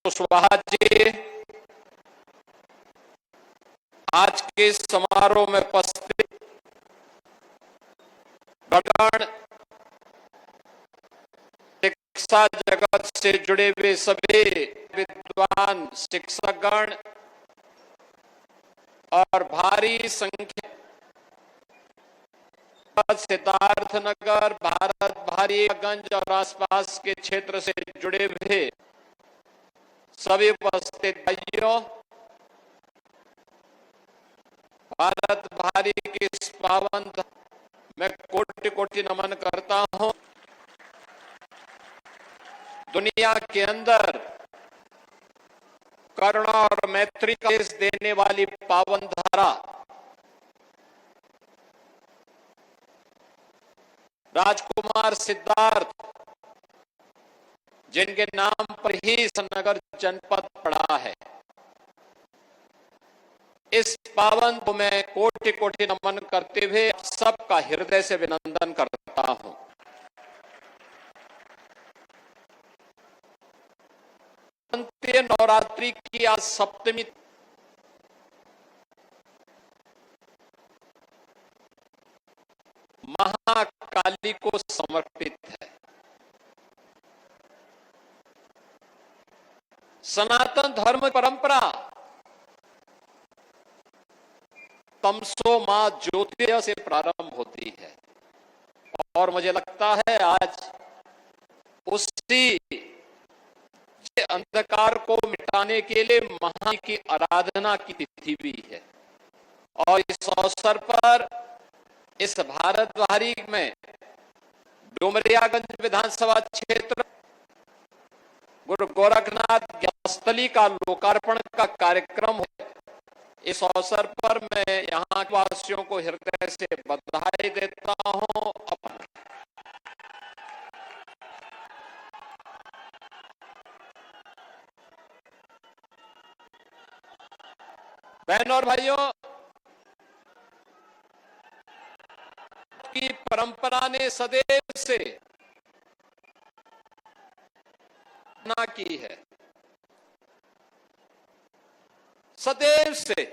कुशवाहा जी आज के समारोह में उपस्थित गण, शिक्षा जगत से जुड़े हुए सभी विद्वान शिक्षकगण और भारी संख्या सिद्धार्थनगर, भारत भारीगंज और आसपास के क्षेत्र से जुड़े हुए सभी उपस्थित भाइयों, भारत भारी के इस पावन मैं कोटि कोटि नमन करता हूं। दुनिया के अंदर करुणा और मैत्री का संदेश देने वाली पावन धारा राजकुमार सिद्धार्थ, जिनके नाम पर ही नगर जनपद पड़ा है, इस पावन को मैं कोटि कोटि नमन करते हुए सबका हृदय से अभिनंदन करता हूं। नवरात्रि की आज सप्तमी महाकाली को समर्पित है। सनातन धर्म परंपरा तमसो मां ज्योतिर्मय से प्रारंभ होती है और मुझे लगता है आज उसी अंधकार को मिटाने के लिए महाकाली की आराधना की तिथि भी है। और इस अवसर पर इस भारत भारी में डुमरियागंज विधानसभा क्षेत्र गुरु गोरखनाथ ज्ञानस्थली का लोकार्पण का कार्यक्रम है। इस अवसर पर मैं यहाँ वासियों को हृदय से बधाई देता हूँ। बहनों और भाइयों, की परंपरा ने सदैव से ना की है, सदैव से,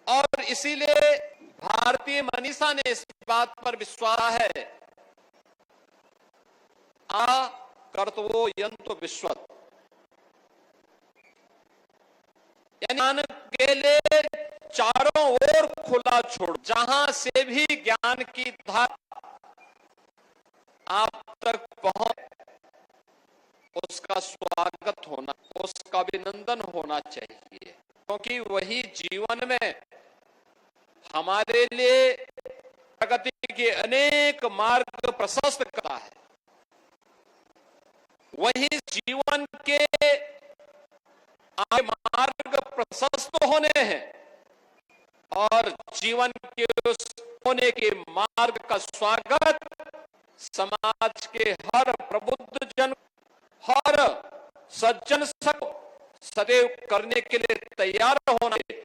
और इसीलिए भारतीय मनीषा ने इस बात पर विश्वास है आ कर्तवो यंतो विश्वत, ज्ञान के लिए चारों ओर खुला छोड़, जहां से भी ज्ञान की धारा आप तक पहुंच उसका स्वागत होना, उसका अभिनंदन होना चाहिए, क्योंकि वही जीवन में हमारे लिए प्रगति के अनेक मार्ग प्रशस्त करता है। वही जीवन के मार्ग प्रशस्त होने हैं और जीवन के उस होने के मार्ग का स्वागत समाज के हर प्रबुद्ध जन, हर सज्जन सब सदैव करने के लिए तैयार होना है।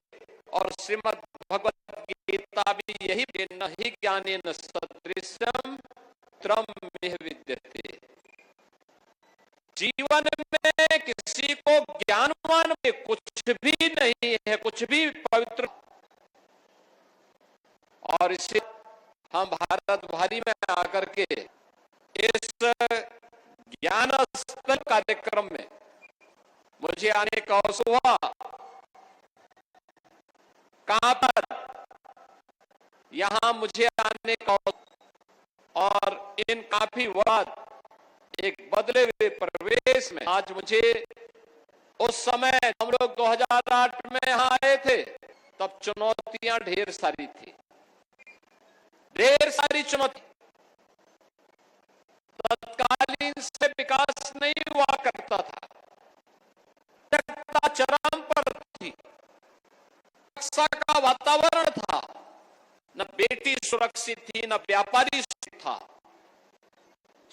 और श्रीमद् भगवत गीता भी यही, न ही ज्ञानेन सदृशम त्वमेव विद्यते। जीवन में किसी को ज्ञानवान में कुछ भी नहीं है, कुछ भी पवित्र, और इसे हम भारत भारी में आकर के इस ज्ञान स्थल कार्यक्रम में मुझे आने का अवसर हुआ। कहां पर यहां मुझे आने का, और इन काफी वाद एक बदले हुए परिवेश में आज मुझे, उस समय हम लोग 2008 में यहां आए थे, तब चुनौतियां ढेर सारी थी, ढेर सारी चुनौती, तत्कालीन से विकास नहीं हुआ करता था, चरम पर थी, सुरक्षा का वातावरण था, न बेटी सुरक्षित थी, न व्यापारी सुरक्षित था,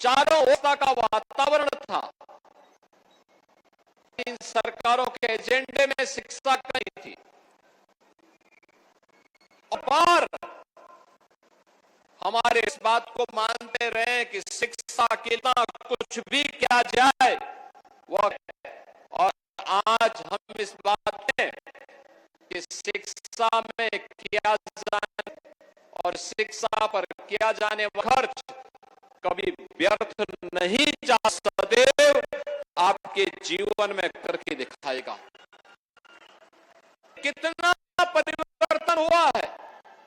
चारों ओर का वातावरण था। इन सरकारों के एजेंडे में शिक्षा नहीं थी, और हमारे इस बात को मानते रहे कि शिक्षा के लिए कुछ भी किया जाए वह इस बात में कि शिक्षा में किया जाने और शिक्षा पर किया जाने वाला खर्च कभी व्यर्थ नहीं जा, सदैव आपके जीवन में करके दिखाएगा। कितना परिवर्तन हुआ है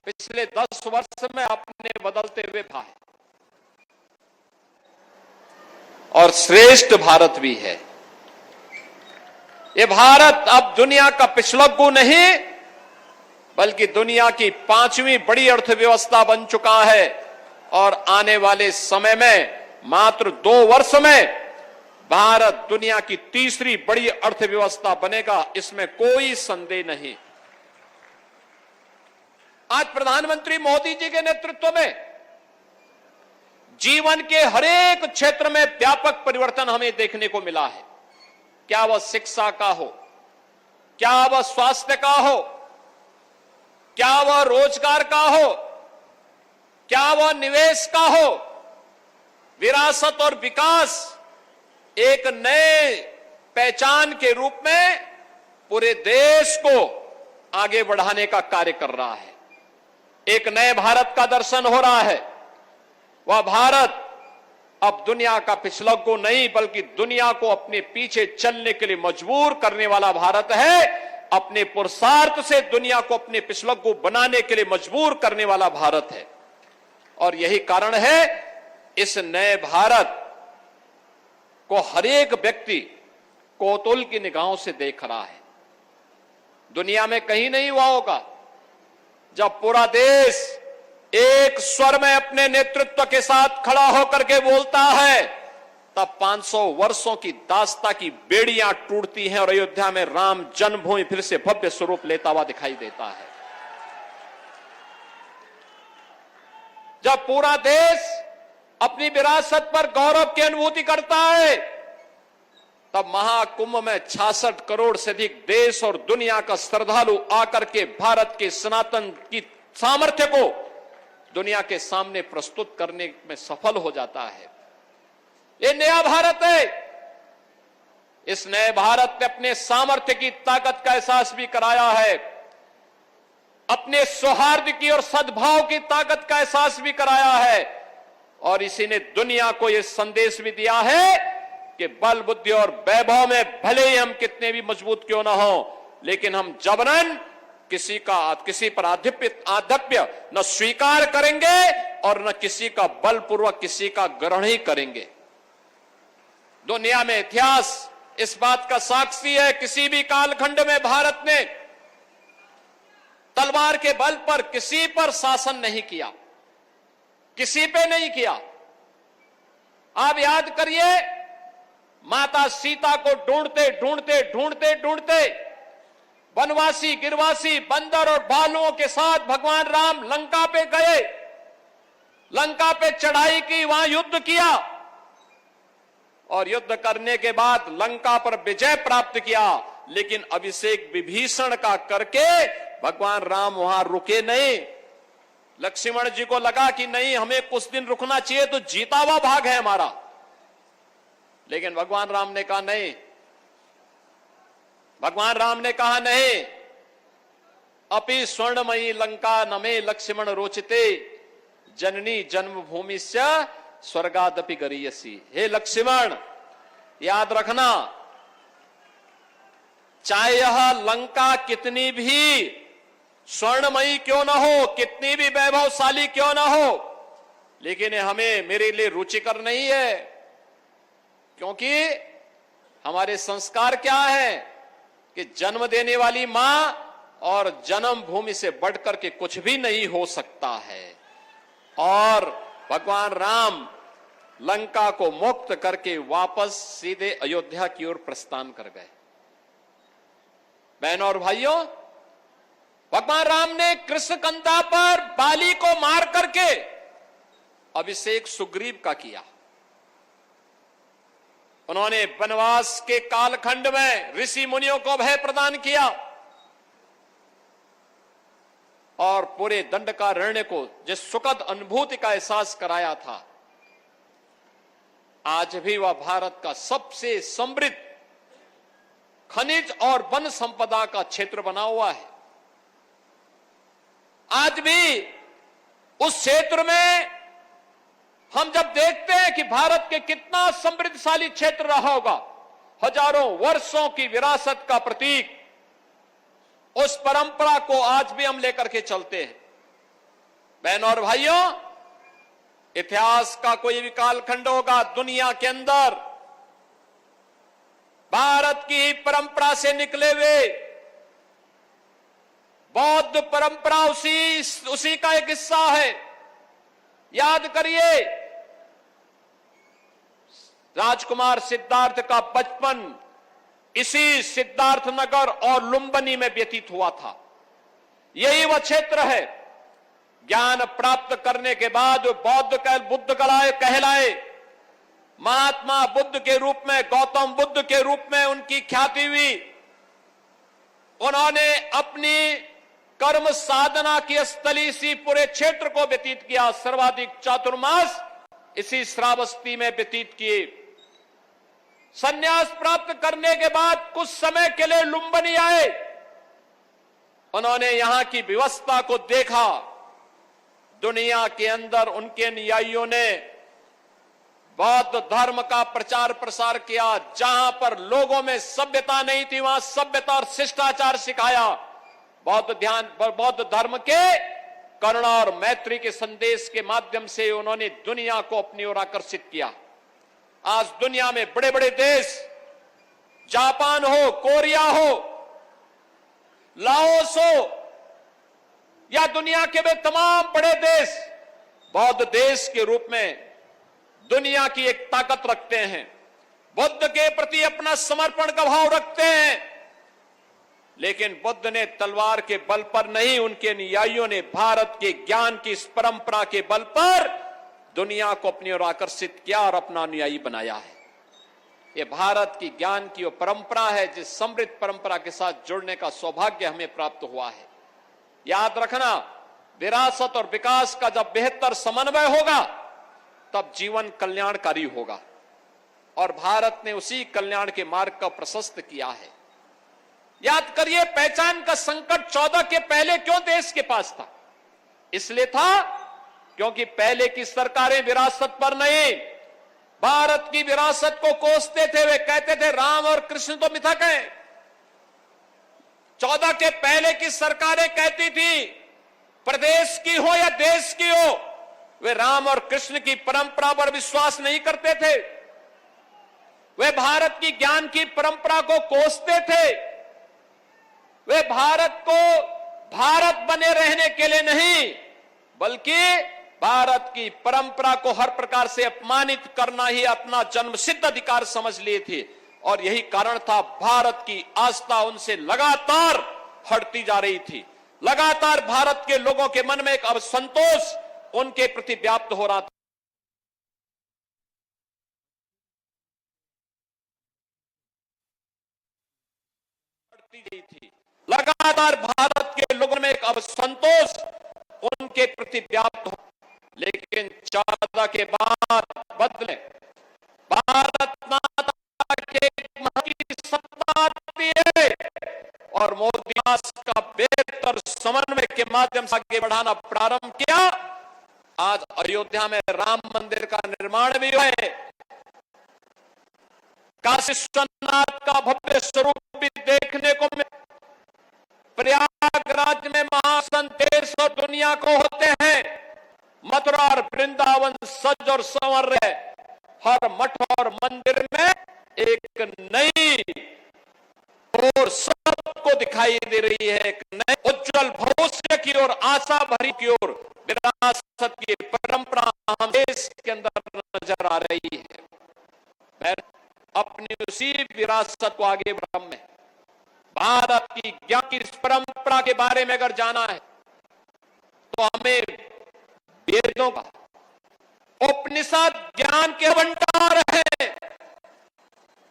पिछले 10 वर्ष में अपने बदलते हुए भाई, और श्रेष्ठ भारत भी है। ये भारत अब दुनिया का पिछलग्गू नहीं बल्कि दुनिया की 5वीं बड़ी अर्थव्यवस्था बन चुका है, और आने वाले समय में मात्र 2 वर्ष में भारत दुनिया की 3री बड़ी अर्थव्यवस्था बनेगा, इसमें कोई संदेह नहीं। आज प्रधानमंत्री मोदी जी के नेतृत्व में जीवन के हरेक क्षेत्र में व्यापक परिवर्तन हमें देखने को मिला है। क्या वह शिक्षा का हो, क्या वह स्वास्थ्य का हो, क्या वह रोजगार का हो, क्या वह निवेश का हो, विरासत और विकास एक नए पहचान के रूप में पूरे देश को आगे बढ़ाने का कार्य कर रहा है। एक नए भारत का दर्शन हो रहा है। वह भारत अब दुनिया का पिछलग्गू नहीं बल्कि दुनिया को अपने पीछे चलने के लिए मजबूर करने वाला भारत है। अपने पुरुषार्थ से दुनिया को अपने पिछलग्गू बनाने के लिए मजबूर करने वाला भारत है। और यही कारण है इस नए भारत को हर एक व्यक्ति कौतूहल की निगाहों से देख रहा है। दुनिया में कहीं नहीं हुआ होगा जब पूरा देश एक स्वर में अपने नेतृत्व के साथ खड़ा होकर के बोलता है, तब 500 वर्षों की दास्ता की बेड़ियां टूटती हैं और अयोध्या में राम जन्मभूमि फिर से भव्य स्वरूप लेता हुआ दिखाई देता है। जब पूरा देश अपनी विरासत पर गौरव की अनुभूति करता है, तब महाकुंभ में 66 करोड़ से अधिक देश और दुनिया का श्रद्धालु आकर के भारत के सनातन की सामर्थ्य को दुनिया के सामने प्रस्तुत करने में सफल हो जाता है। ये नया भारत है। इस नए भारत ने अपने सामर्थ्य की ताकत का एहसास भी कराया है, अपने सौहार्द की और सद्भाव की ताकत का एहसास भी कराया है, और इसी ने दुनिया को यह संदेश भी दिया है कि बल बुद्धि और वैभव में भले ही हम कितने भी मजबूत क्यों ना हो, लेकिन हम जबरन किसी पर आधिपत्य न स्वीकार करेंगे और न किसी का बलपूर्वक किसी का ग्रहण ही करेंगे। दुनिया में इतिहास इस बात का साक्षी है। किसी भी कालखंड में भारत ने तलवार के बल पर किसी पर शासन नहीं किया, किसी पे नहीं किया। आप याद करिए, माता सीता को ढूंढते ढूंढते ढूंढते ढूंढते वनवासी गिरवासी बंदर और भालुओं के साथ भगवान राम लंका पे गए, लंका पे चढ़ाई की, वहां युद्ध किया और युद्ध करने के बाद लंका पर विजय प्राप्त किया। लेकिन अभिषेक विभीषण का करके भगवान राम वहां रुके नहीं। लक्ष्मण जी को लगा कि नहीं, हमें कुछ दिन रुकना चाहिए, तो जीता हुआ भाग है हमारा। लेकिन भगवान राम ने कहा नहीं, भगवान राम ने कहा नहीं, अपि स्वर्णमयी लंका नमे लक्ष्मण रोचते जननी जन्मभूमि से स्वर्गादपि गरीयसी। हे लक्ष्मण, याद रखना, चाहे यह लंका कितनी भी स्वर्णमयी क्यों ना हो, कितनी भी वैभवशाली क्यों ना हो, लेकिन हमें मेरे लिए रुचिकर नहीं है। क्योंकि हमारे संस्कार क्या है कि जन्म देने वाली मां और जन्मभूमि से बढ़कर के कुछ भी नहीं हो सकता है। और भगवान राम लंका को मुक्त करके वापस सीधे अयोध्या की ओर प्रस्थान कर गए। बहनों और भाइयों, भगवान राम ने कृष्णकंधा पर बाली को मार करके अभिषेक सुग्रीव का किया। उन्होंने वनवास के कालखंड में ऋषि मुनियों को अभय प्रदान किया और पूरे दंडकारण्य को जिस सुखद अनुभूति का एहसास कराया था, आज भी वह भारत का सबसे समृद्ध खनिज और वन संपदा का क्षेत्र बना हुआ है। आज भी उस क्षेत्र में हम जब देखते हैं कि भारत के कितना समृद्धशाली क्षेत्र रहा होगा, हजारों वर्षों की विरासत का प्रतीक, उस परंपरा को आज भी हम लेकर के चलते हैं। बहनों और भाइयों, इतिहास का कोई भी कालखंड होगा दुनिया के अंदर, भारत की परंपरा से निकले हुए बौद्ध परंपरा उसी का एक हिस्सा है। याद करिए, राजकुमार सिद्धार्थ का बचपन इसी सिद्धार्थनगर और लुम्बिनी में व्यतीत हुआ था। यही वह क्षेत्र है। ज्ञान प्राप्त करने के बाद बुद्ध कहलाए। महात्मा बुद्ध के रूप में, गौतम बुद्ध के रूप में उनकी ख्याति हुई। उन्होंने अपनी कर्म साधना की स्थली इसी पूरे क्षेत्र को व्यतीत किया। सर्वाधिक चातुर्मास इसी श्रावस्ती में व्यतीत किए। संन्यास प्राप्त करने के बाद कुछ समय के लिए लुम्बिनी आए। उन्होंने यहां की व्यवस्था को देखा। दुनिया के अंदर उनके अनुयायियों ने बौद्ध धर्म का प्रचार प्रसार किया। जहां पर लोगों में सभ्यता नहीं थी, वहां सभ्यता और शिष्टाचार सिखाया। बौद्ध धर्म के करुणा और मैत्री के संदेश के माध्यम से उन्होंने दुनिया को अपनी ओर आकर्षित किया। आज दुनिया में बड़े बड़े देश, जापान हो, कोरिया हो, लाओस हो, या दुनिया के वे तमाम बड़े देश बौद्ध देश के रूप में दुनिया की एक ताकत रखते हैं। बुद्ध के प्रति अपना समर्पण का भाव रखते हैं। लेकिन बुद्ध ने तलवार के बल पर नहीं, उनके अनुयायियों ने भारत के ज्ञान की इस परंपरा के बल पर दुनिया को अपनी ओर आकर्षित किया और अपना अनुयायी बनाया है। यह भारत की ज्ञान की वो परंपरा है जिस समृद्ध परंपरा के साथ जुड़ने का सौभाग्य हमें प्राप्त हुआ है। याद रखना, विरासत और विकास का जब बेहतर समन्वय होगा तब जीवन कल्याणकारी होगा, और भारत ने उसी कल्याण के मार्ग का प्रशस्त किया है। याद करिए, पहचान का संकट 14 के पहले क्यों देश के पास था? इसलिए था क्योंकि पहले की सरकारें विरासत पर नहीं, भारत की विरासत को कोसते थे। वे कहते थे राम और कृष्ण तो मिथक है। 14 के पहले की सरकारें कहती थी, प्रदेश की हो या देश की हो, वे राम और कृष्ण की परंपरा पर विश्वास नहीं करते थे। वे भारत की ज्ञान की परंपरा को कोसते थे। वे भारत को भारत बने रहने के लिए नहीं, बल्कि भारत की परंपरा को हर प्रकार से अपमानित करना ही अपना जन्मसिद्ध अधिकार समझ लिए थे। और यही कारण था भारत की आस्था उनसे लगातार हटती जा रही थी। लगातार भारत के लोगों के मन में एक असंतोष उनके प्रति व्याप्त हो रहा था। लगातार भारत के लोगों में एक असंतोष उनके प्रति व्याप्त हो, लेकिन 14 के बाद बदले। भारत माता के की सत्ता आती है और मोदी का बेहतर समन्वय के माध्यम से आगे बढ़ाना प्रारंभ किया। आज अयोध्या में राम मंदिर का निर्माण भी हुआ है। काशी विश्वनाथ का भव्य स्वरूप भी देखने को मिला। प्रयागराज में महासंत देश और दुनिया को होते हैं। मथुरा और वृंदावन सज और संवर रहे। हर मठ और मंदिर में एक नई और सबको दिखाई दे रही है, एक नए उज्जवल भविष्य की ओर, आशा भरी की ओर विरासत की परंपरा हम देश के अंदर नजर आ रही है। मैं अपनी उसी विरासत को आगे बढ़ाने में, भारत की ज्ञान की इस परंपरा के बारे में अगर जाना है तो हमें वेदों का, उपनिषद ज्ञान के भंडार है।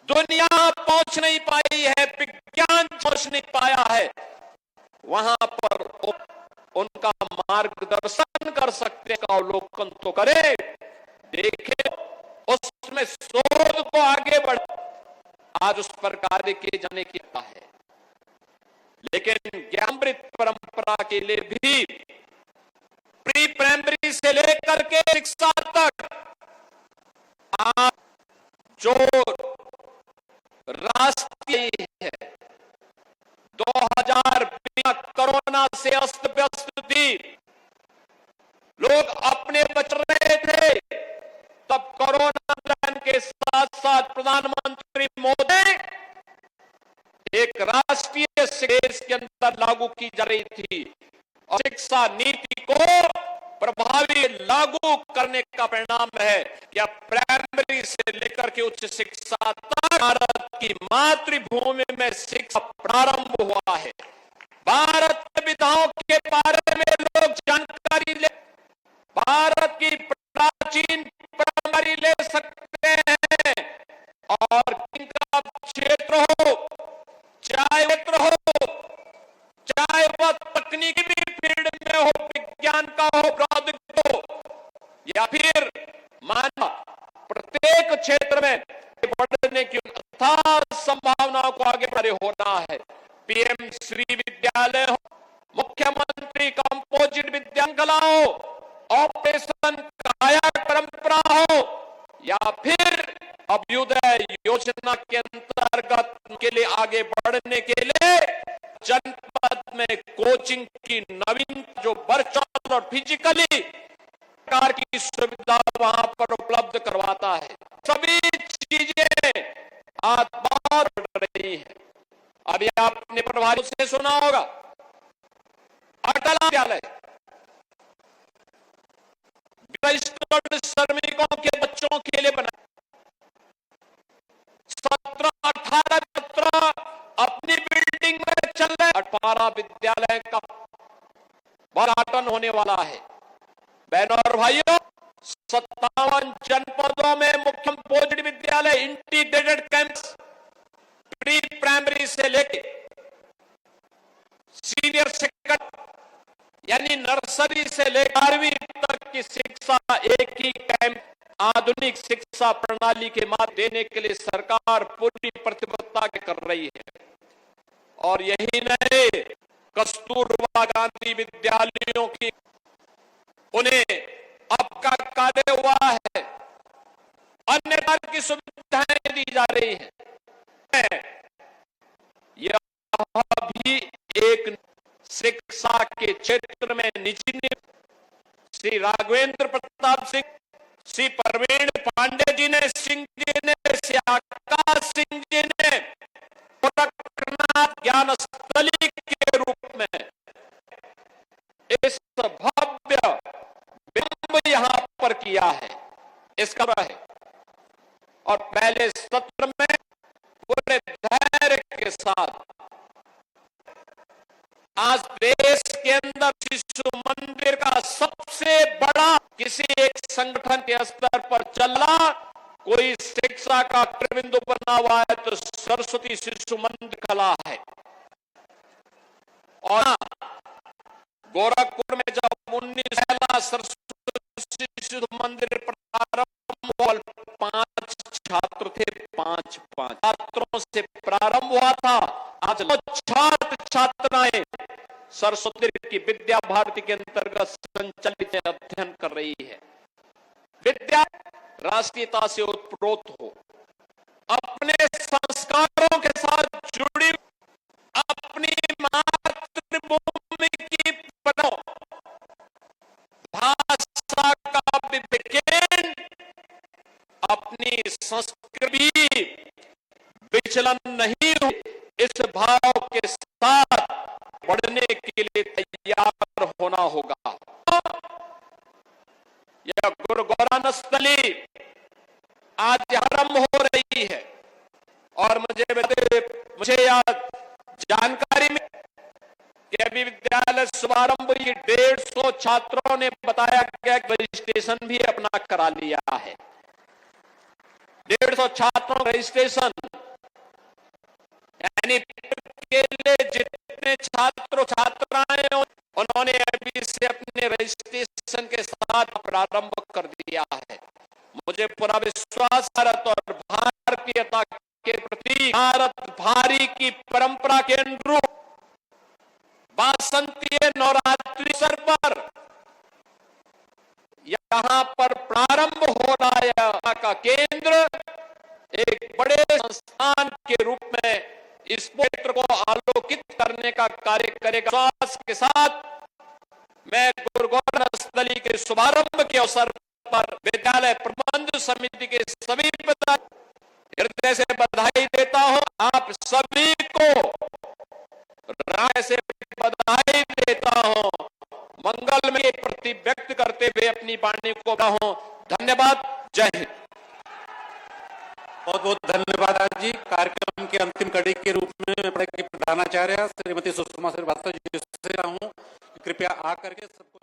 दुनिया पहुंच नहीं पाई है, विज्ञान पहुंच नहीं पाया है, वहां पर उनका मार्गदर्शन कर सकते हैं, अवलोकन तो करे, देखे, उसमें शोध को आगे बढ़े। आज उस पर कार्य किए जाने की है। लेकिन ज्ञानामृत परंपरा के लिए भी प्री प्राइमरी से लेकर के शिक्षा तक आज जो राष्ट्रीय है 2020 कोरोना से अस्त व्यस्त थी, लोग अपने बच रहे थे, तब कोरोना के साथ साथ प्रधानमंत्री मोदी एक राष्ट्रीय देश के अंदर लागू की जा रही थी और शिक्षा नीति को प्रभावी लागू करने का परिणाम है कि अब प्राइमरी से लेकर के उच्च शिक्षा तक भारत की मातृभूमि में शिक्षा प्रारंभ हुआ है। भारत के विधाओं के बारे में लोग जानकारी ले, भारत की प्राचीन परंपरा ले सकते हैं और किनका क्षेत्र हो, चाहे वह तकनीकी फील्ड में हो, विज्ञान का हो, प्रौद्योगिकी हो, या फिर मानव, प्रत्येक क्षेत्र में बढ़ने की अथाह संभावनाओं को आगे बढ़े होना है। पीएम श्री विद्यालय हो, मुख्यमंत्री कंपोजिट विद्यांगला हो, ऑपरेशन काया परंपरा हो, या फिर अभ्युदय योजना के अंतर्गत के लिए आगे बढ़ने के लिए जनपद में कोचिंग की नवीन जो वर्चुअल और फिजिकली प्रकार की सुविधा वहां पर उपलब्ध करवाता है। सभी चीजें आज बहुत बढ़ रही है। अभी आपने प्रभारी से सुना होगा अटल विद्यालय रजिस्टर्ड श्रमिकों के बच्चों के लिए बना 17-18 अपनी बिल्डिंग में चल रहे 18 विद्यालय का उद्घाटन होने वाला है। बहनों और भाइयों, 57 जनपदों में मुख्य कंपोजिट विद्यालय इंटीग्रेटेड कैंपस प्री प्राइमरी से लेके सीनियर सेकेंडरी यानी नर्सरी से लेकर 12वीं तक की शिक्षा एक ही कैंप आधुनिक शिक्षा प्रणाली के माध्यम देने के लिए सरकार पूरी प्रतिबद्धता कर रही है। और यही नहीं, कस्तूरबा गांधी विद्यालयों की उन्हें अब का कार्य हुआ है, अन्य प्रकार की सुविधाएं दी जा रही है। यह भी एक शिक्षा के क्षेत्र में निजी श्री राघवेंद्र प्रताप सिंह, श्री प्रवीण पांडे जी ने, सिंह जी ने, श्री आकाश सिंह जी ने गोरखनाथ ज्ञान स्थली के रूप में इस भव्य बिंब यहां पर किया है। इसका है और पहले सत्र में पूरे धैर्य के साथ आज देश के अंदर शिशु मंदिर का सबसे बड़ा किसी एक संगठन के स्तर पर चला कोई शिक्षा का बिंदु बना हुआ है तो सरस्वती शिशु मंदिर कला है। और गोरखपुर में जब 19 सरस्वती शिशु मंदिर प्रारंभ हुआ, 5 छात्र थे, 5 छात्रों से प्रारंभ हुआ था। आज छात्र छात्राएं सरस्वती की विद्या भारती के अंतर्गत संचालित अध्ययन कर रही है। विद्या राष्ट्रीयता से उत्प्रोत हो, अपने संस्कारों के साथ जुड़ी, अपनी मातृभूमि की पढ़ो, भाषा का विवेकन, अपनी संस्कृति विचलन नहीं हो, इस भाव के साथ बढ़ने के लिए तैयार होना होगा। यह गुरु गौरान स्थली आज आरंभ हो रही है और मुझे याद जानकारी में कि अभी विद्यालय शुभारंभ की 150 छात्रों ने बताया गया रजिस्ट्रेशन भी अपना करा लिया है। 150 छात्रों का रजिस्ट्रेशन, यानी के लिए जितने छात्र छात्राएं उन्होंने अभी से अपने रजिस्ट्रेशन के साथ प्रारंभ कर दिया है। मुझे पूरा विश्वास भारत और भारतीयता के प्रति भारत भारी की परंपरा के अनुरूप वासंतीय नवरात्रि अवसर पर यहां पर प्रारंभ हो रहा है यहाँ का केंद्र एक बड़े संस्थान के रूप में इस क्षेत्र को आलोकित करने का कार्य करेगा। विश्वास के साथ मैं गुरु गोरख स्थली के शुभारंभ के अवसर पर विद्यालय प्रबंध समिति के सभी पदाधिकारियों हृदय से बधाई देता हूं। आप सभी को हृदय से बधाई देता हूं। मंगल में प्रति व्यक्त करते हुए अपनी वाणी को हूं। धन्यवाद। जय हिंद। बहुत बहुत धन्यवाद आज जी। कार्यक्रम के अंतिम कड़ी के रूप में प्रधानाचार्य श्रीमती सुषमा श्रीवास्तव जी से कृपया आकर के सबको